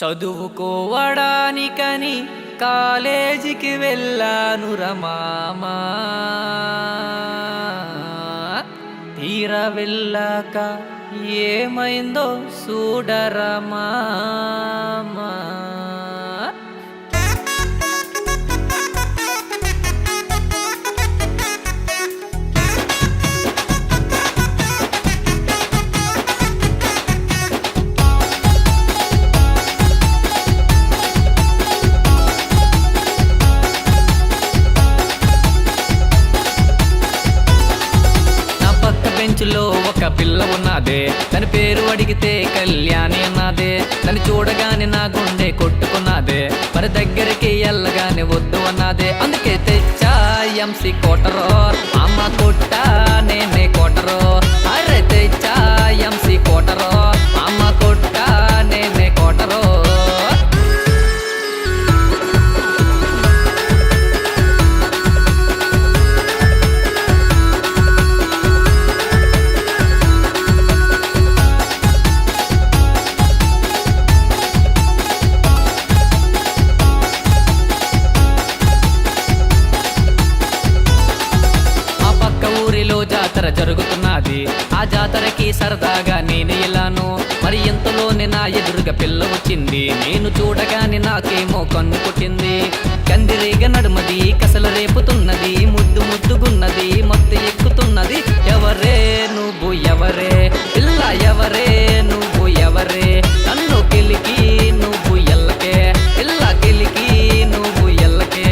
చదువుకోవడానికని కాలేజీకి వెళ్ళాను రమామా, తీరా వెళ్ళాక ఏమైందో చూడరమా. బెంచులో ఒక పిల్ల ఉన్నదే, తన పేరు అడిగితే కళ్యాణి అన్నదే. తను చూడగానే నా గుండె కొట్టుకున్నదే, మరి దగ్గరికి వెళ్ళగానే వద్దు అన్నదే. అందుకే తెచ్చా ఎంసి కోటరో, అమ్మ కొట్ట నేనే కోటరో. అరే తెచ్చా ఎంసి కోటరో, అమ్మ కొట్ట నేనే కోటరో. జాతర జరుగుతున్నది, ఆ జాతరకి సరదాగా నేను ఇలాను. మరి ఎంతలోనే నా ఎదురుగా పిల్ల వచ్చింది, నేను చూడగానే నాకేమో కన్ను కొట్టింది. కందిరీగ నడుమది కసలు రేపుతున్నది, ముద్దు ముద్దుగున్నది, మత్తు ఎక్కుతున్నది. ఎవరే నువ్వు ఎవరే పిల్ల, ఎవరే నువ్వు ఎవరే, నన్ను కెలికి నువ్వు ఎల్లకే పిల్ల, కెలికి నువ్వు ఎల్లకే.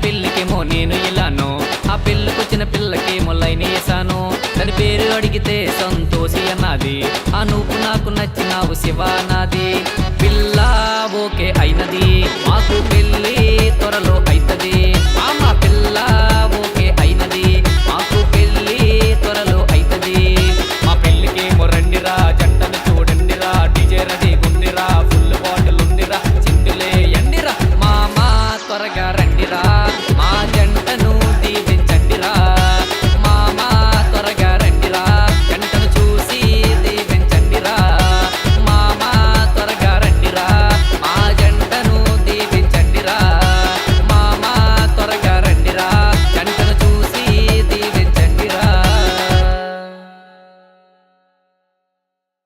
పిల్లకేమో నేను ఇలాను, ఆ పిల్లకొచ్చిన పిల్లకేమో లైన్ వేసాను. తన పేరు అడిగితే సంతోషి అన్నది, ఆ నువ్వు నాకు నచ్చినావు శివ అన్నది.